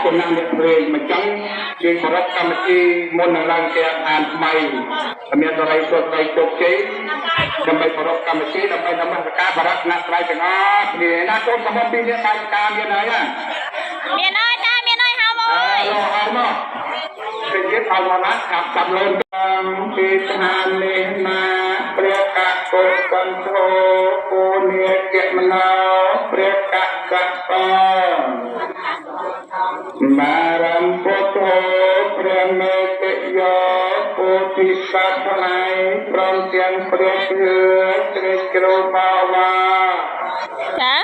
คนนั่งเนี่ยเพลงมันจังจึงขอรับกรรมที่มนต์ลังแกอ่านใหม่เมียอะไรตัวใจจบเจ๊ทำไมขอรับกรรมที่ทำไมทำมาสการบารักนักไรจังอ่ะนี่น่าต้นสมบูรณ์ปีเนี่ยการเมียไหนอ่ะเมียน้อยจ้าเมียน้อยหาโมยรอเอาเนาะเป็นยึดเอามานัดขับจำลงกังปีศาจเลนาเปรียกะโกกันโทโกเนียเกมนาเปรียกะกัปปมารัมโพโตเปรียเมตโยโพธิสัตว์ไหนพร้อมเสียงเปรียเถือเตรกโรบาวาจ้า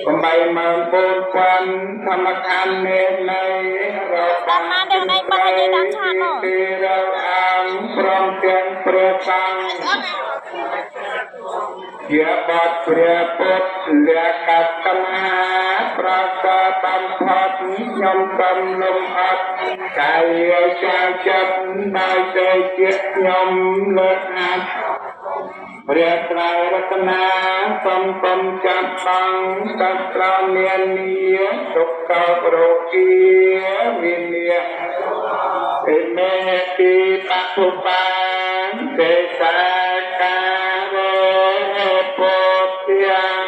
ผมไปมาปนควันธรรมทานเนในเราตามมาเดี๋ยวในปัญญาดังชาโนที่เราอ่านพร้อมเสียงเปรียฟังเยบทเปรียปุตเลียกัตมหาปราศาตัมพัดยมกำลมอัดใจจาจับได้ใจเกียยมเลิศอัดเรียกรายรัตนาสมปมจับบังสัตราเนียนเนียสุขเกาโรกีวินเนียเอเมติปัตุปันเตสากาเรโพธิยัง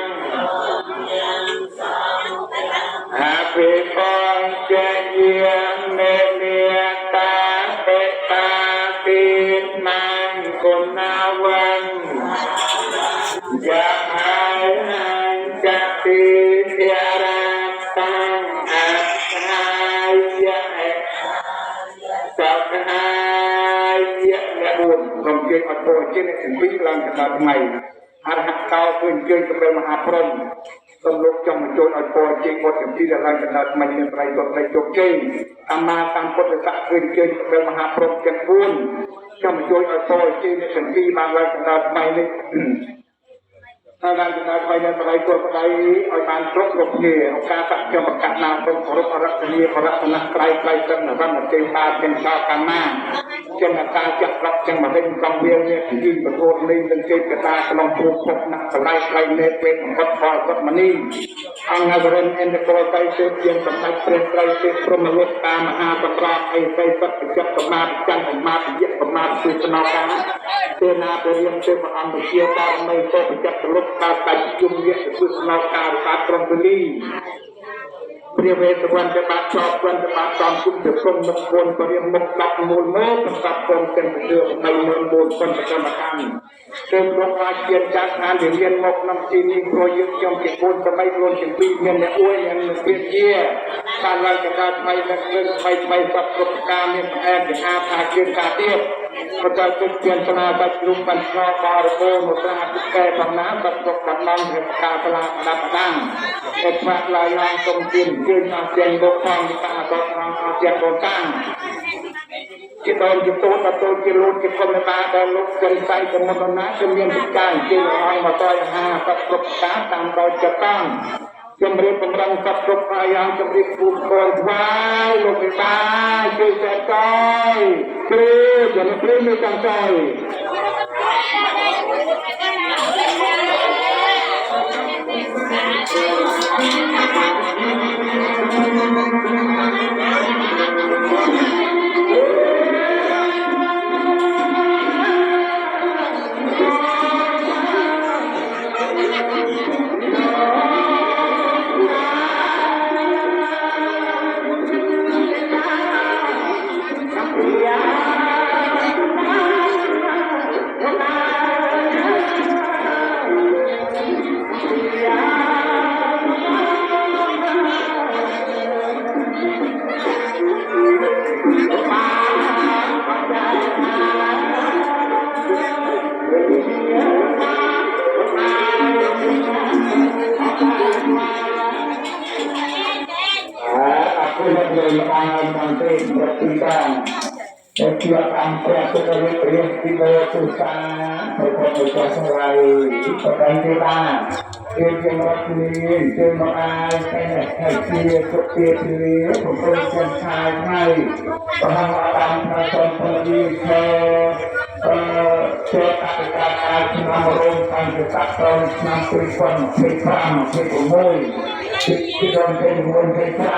อาภิปองเจเยียเมเนียตาเปตาตินังกุณาวันยะหายหังจักติยาราตังอัตหายะสัพหายะและบุญคำเกี่ยวกับโพธิในสิ่งที่ลังกระดาษใหม่อาหักเก่าเป็นเกี่ยวกับมหาพรหมต้องลุกจงมาโจรเอาโพธิบทที่ลังกระดาษใหม่ในไตรตัวไตรจบเก่งอามาตามพุทธศาสนาเป็นเกี่ยวกับมหาพรหมจันบุญจงมาโจรเอาโพธิในสิ่งที่บางลังกระดาษใหม่ในถ้าการจะได้ไปในสมัยตัวใดเอาการครบรบเนี่ยโอกาสจะประกาศนามเป็นขอรับรัตนีขอรับนักไกลไกลกันนะบ้านเจ้าตาเป็นชาวกันมาจนตาจับรับจังมาเป็นกองเวียนเนี่ยที่ยืนประโทษนี้เป็นเจ้าตากำลังถูกพบนักไกลไกลเนี่ยเป็นวัดพอวัดมันีอังอาเรนเอ็นเดโกไปเสียยังสมัยเป็นไกลเป็นพรหมวุฒิตามหาปราไอไปสัตจับประมาจันประมาเยอะประมาสุสนาการเทนาเปรียมเทมอัมเชียตาไม่โตจับลุกตาตัดจุ่มเยอะสุสนาการตาตรงนี้เปรียบเทียบวันจะบาดชอบวันจะบาดตอนคุณจะส่งมงคลเปรียบมุกดับมูลโม่กับตับตรงเป็นเรื่องในเมืองมูลคนประจำการเติมลงอาเชียนจากงานเรียนมกน้ำจีนโปรยุทธ์ยมเก็บบุญจะไม่รวนถึงปีเงินเนี่ยอ้วยเงินเปลี่ยนเยี่ยการวันจะการไปเรื่องไปสับประการเนี่ยแอบจะอาภาเกินกาเทียบพระเจ้าจุดเทียนชนะตัดลุมปัญชาบาร์โกมุตราตุแก่บางน้ำตัดตกตัดน้ำเหตุการณ์พลาดับตั้งเอกพระลายนางทรงจินยืนอาเซียนโลกทองมีตาตอกทางอาเซียนโลกตั้งจิตโดนจิตโตตัดโตจิตลุจิตคนตาแต่ลุกจนใจจนมรณะจนเมียนจิตใจจิตอ่อนมาต่อยหาตัดตกตาตามเราจะตั้งจำเรียนกำลังตัดตกพยายามจำเรียนภูมิคอยไว้ลงไปตายช่วยแต่ใจปลื้มอย่ามาปลื้มไม่ตั้งใจSebagai peristiwa susah, berkomunikasi selalu sebagai kita, terima kasih, sukses, pemberian saya, pengamatan person pendidik, kata-kata menurunkan kesatuan sampai kita umum, kita umum kita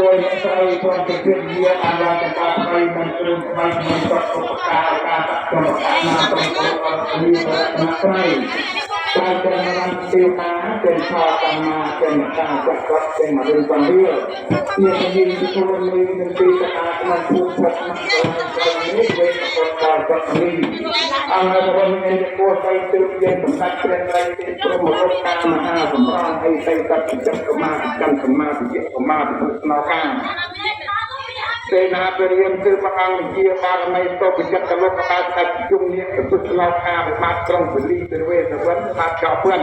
วยใส่ความเป็นเพียรอะไรจะตามไปมันตรึงไปมันก็ตกกาการตัดจบมาตรงตัวมีมาใส่การเป็นมันตีมาเป็นชอตมาเป็นการจัดวัดเป็นมาเป็นความเรียบเพียรยิงที่คนมีเป็นตีตามันถูกจับมันใจนี้เวทคนการจับนี้อะไรคนนี้จะโคตรไปตึงเย็นสำคัญเป็นไรเป็นตัวมรดกมหาสมบัติให้ใส่ตัดจับกมาจันทมาติเยกมาติสนาการเสนาเปรียมคือพระอังเกียบารมีโตปิจักรโลกาตัดจุงเนียกับสนาการมาตรงบลีเป็นเวทวันมาชาวเพื่อน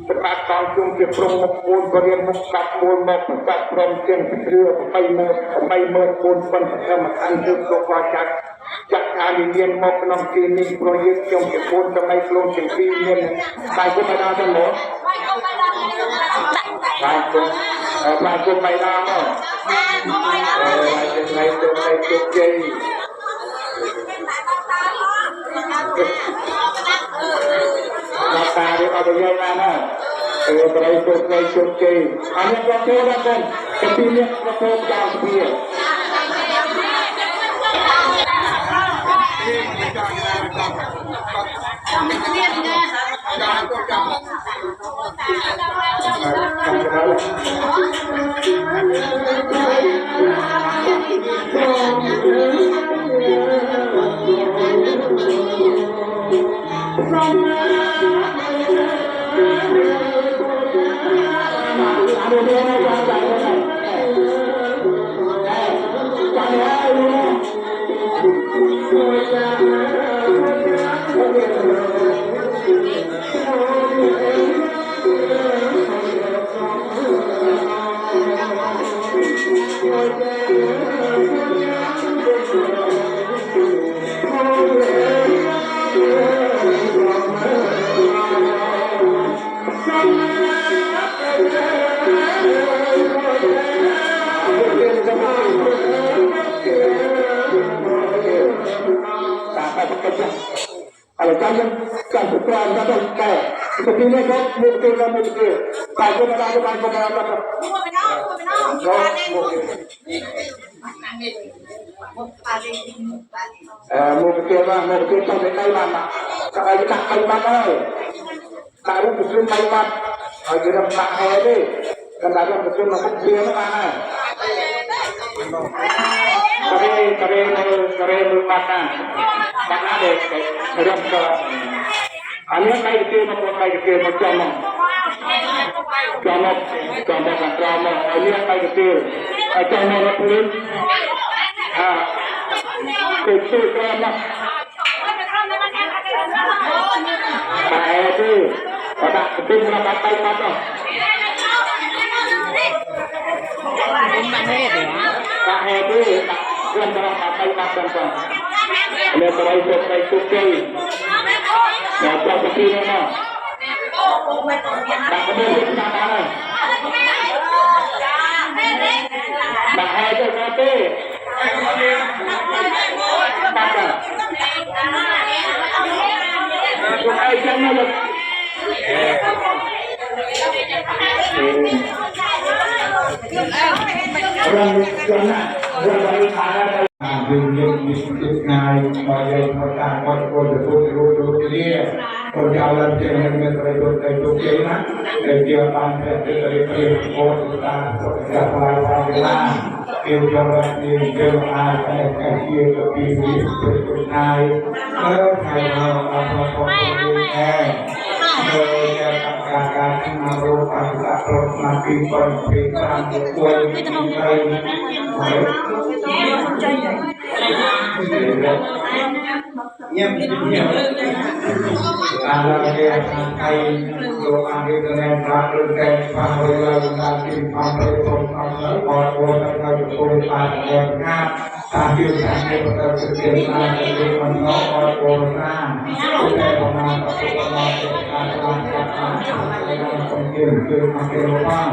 เป็นมาตองจุงเกี่ยวกับมุกมูลบริเวณมุกกับมูลมุกกับพรมเชียงเรือไปเมื่อปูนเป็นธรรมอันคือโลกาจักจักการเรียนมกน้องกีนิโปรยจงเก็บปูนทำไมกลงเชียงปีเงินไปกุมาดาทั้งหมดไปกุมาดาเนาะในตัวในจุดเจราคาที่เราจะเยอะมากนะในตัวในจุดเจอันนี้ก็เท่ากันแต่ปีนี้ก็เพิ่มยาวเพียkalau jangan sekarang kata kayak seperti ini kok mungkin kalau ada mungkin sampai Kalimantan kalau kita Kalimantan taruh betul Kalimantan kalau kita pakai ini kendaraan betul masuk dia mana kare mata karena ada serem ke ane kai ke macam kan drama ane kai ke macam mana pun kecil drama itu ada betul berapa kali mata itu dan dalam apa yang akan terjadi. Oleh sebab itu saya sukai. Ya, seperti ini mah. Tak boleh kita mana. Bahaya nanti. Maka. Sukai jangan. Orang jangan berlari mana yang disebutkan oleh pertama produk dia perjalanan dengan metode kena kegiatan dari kota Jakarta kegiatan di Jakarta kasih lebih disebutkan kalau akan merupakan takut mati konflikkan ada yang sampai doa dengan takut dan paham nanti paham orang orang tapi sampai berkesan dari menolak orang sudah makin lubang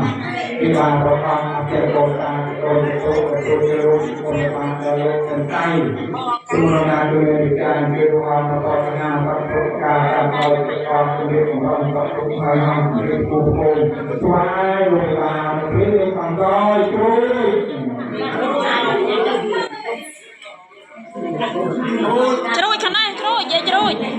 kita lubang makin kota terus pada kentai semua dunia di ruang kota perkara atau orang pukul tuai lubang pilih panggil Trôi khăn này, trôi, dây trôi. Hãy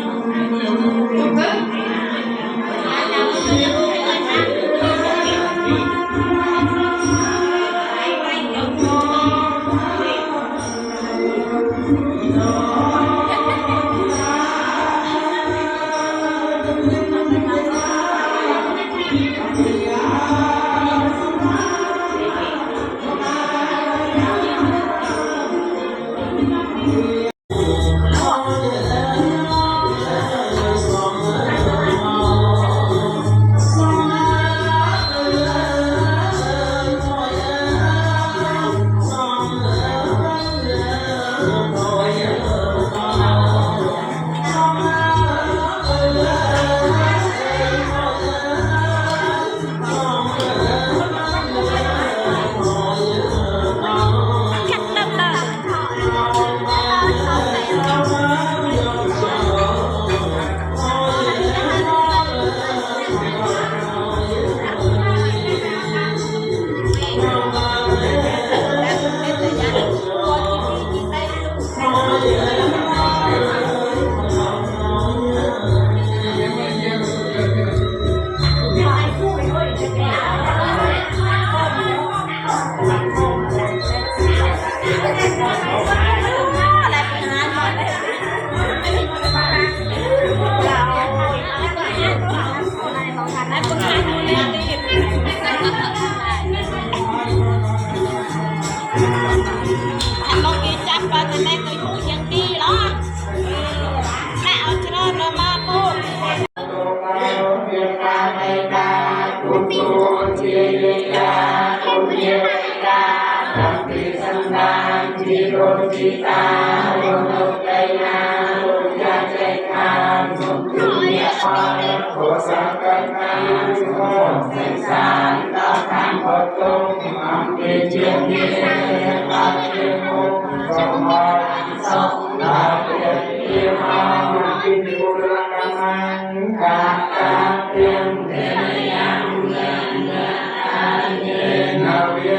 subscribe cho kênh Ghiền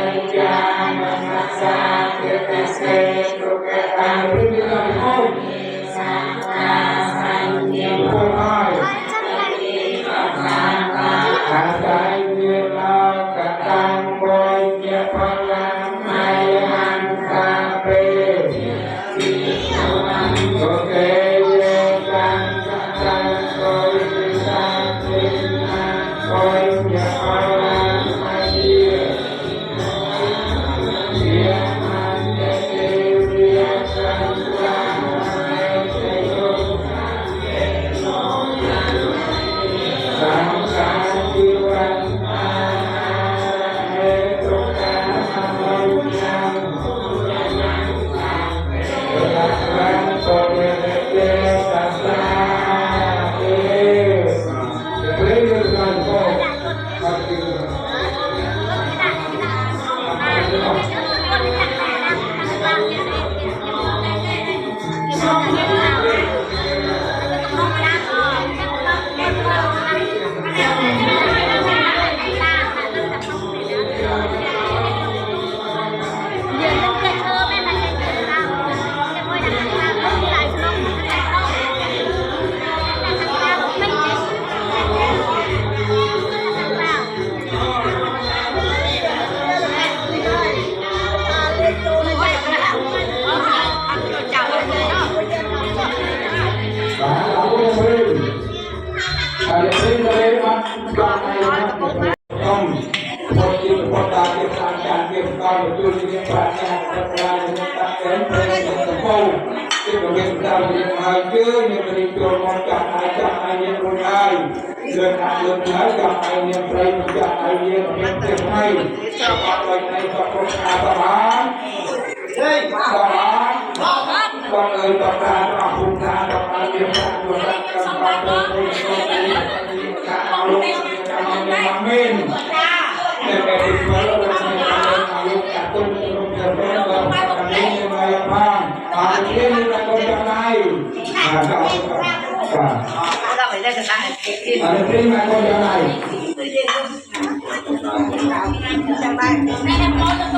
Mì Gõ để không bỏ lỡ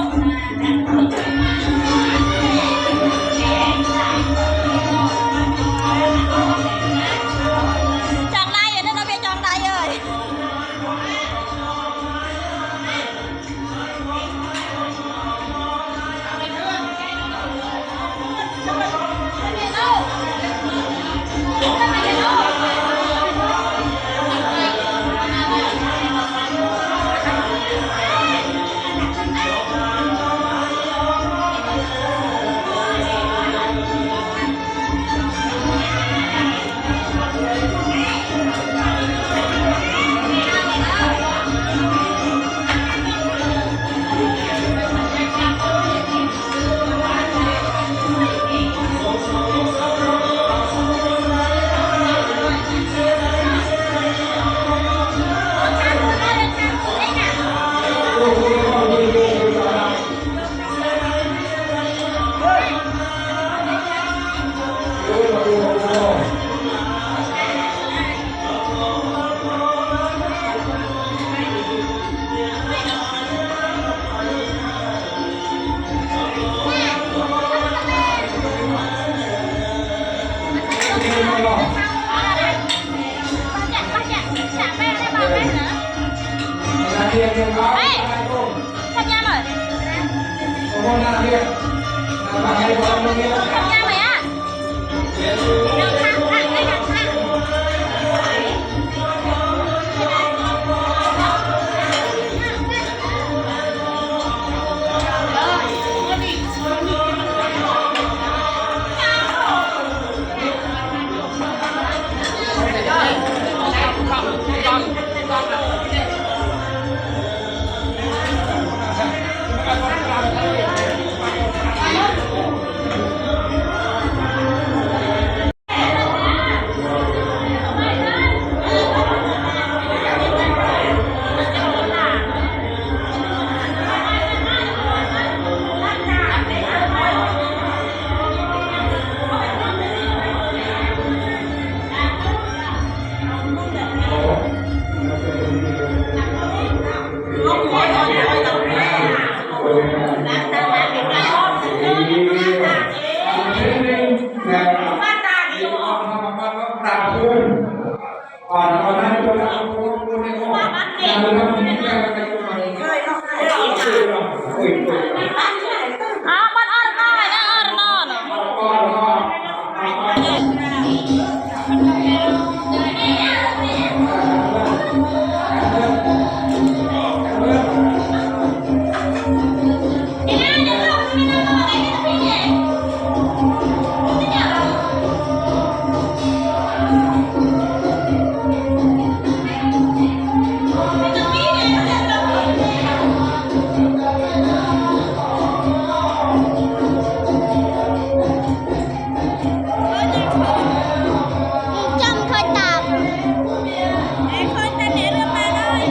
Ê, tham gia rồi. Tham gia mày á. À, bắt ăn no này đó, ăn no nữa. Trong khơi tạm. Để khơi ta để lên ba ơi.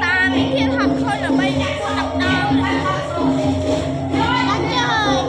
Ta ngày thiên học khơi là bây giờ con đập đau này. Đánh chơi.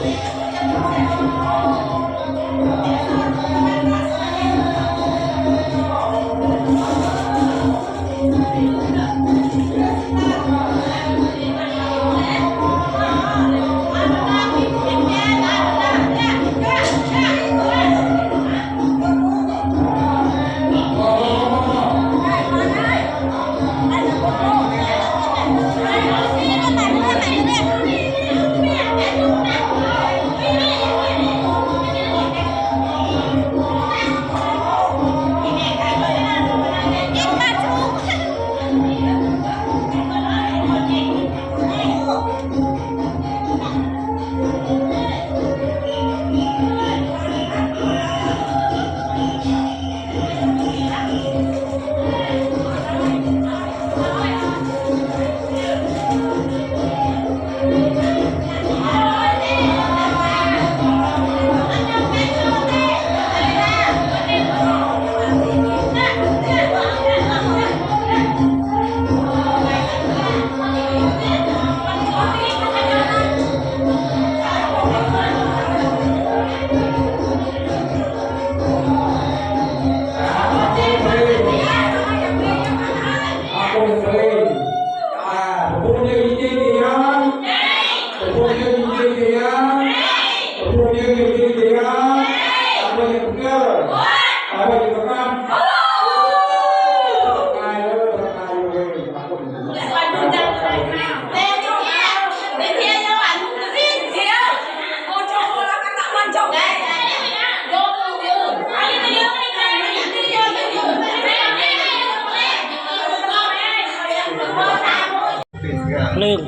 Lương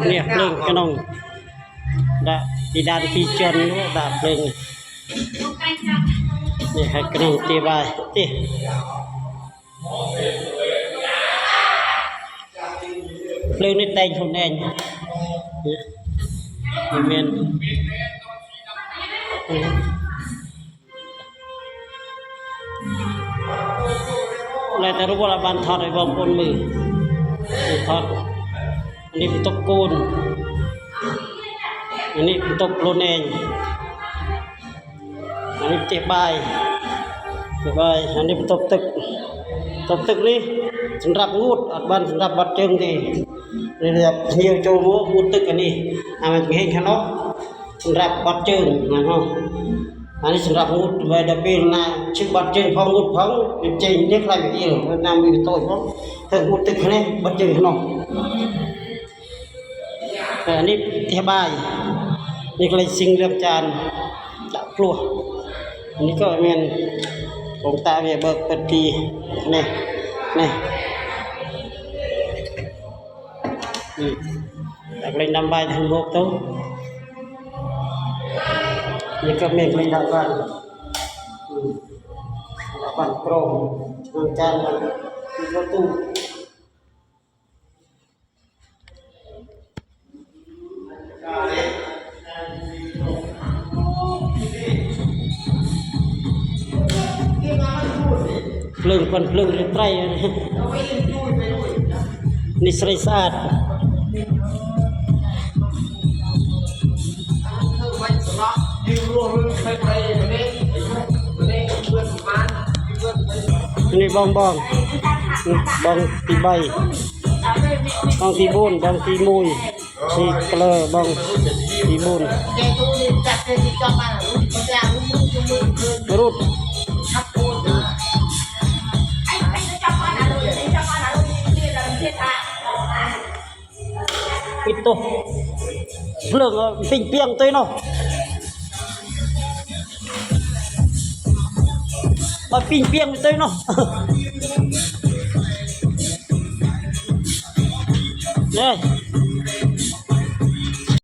nè lương cái nông đã đi ra thì chân nó đạp lương nè hai cái nông tia bài tia lương này tay không đen miền lại taรู้ว่าบันทอดไอ้บอมปนมือทอดอันนี้เป็นตกโกนอันนี้เป็นตกโลนเองอันนี้เจ็บใบ สบายอันนี้ตบตึกนี่สำหรับงูดอัดบ้านสำหรับบัดเจิงดีเรียบเที่ยวโจมัวงูตึกอันนี้มันไม่เห็นขนาดสำหรับบัดเจิงนะฮะอันนี้สำหรับงูดไว้ดับเบิลนะชื่อบัดเจิงพองงูดพองเป็นเจนเนี่ยใครไปเที่ยวนำมีตัวพองถ้างูตึกนี่บัดเจิงขนาดแต่อันนี้เที่ยวบ่ายนี่ก็เลยสิงเรื่องจานดับกลัวอันนี้ก็เหมือนของตาเบียเบิกปฏินี่ดักเล่นนำใบทางโลกตัวนี่ก็เหมือนเล่นดักบ้านโปร่งทางการที่ประตูเพลิงคนเพลิงเรือไตรนี่ใสสะอาดนี่บองตีใบบองตีบุญบองตีมุยตีเกลือบองตีบุญรุดitu belum piang tu no piang tu no eh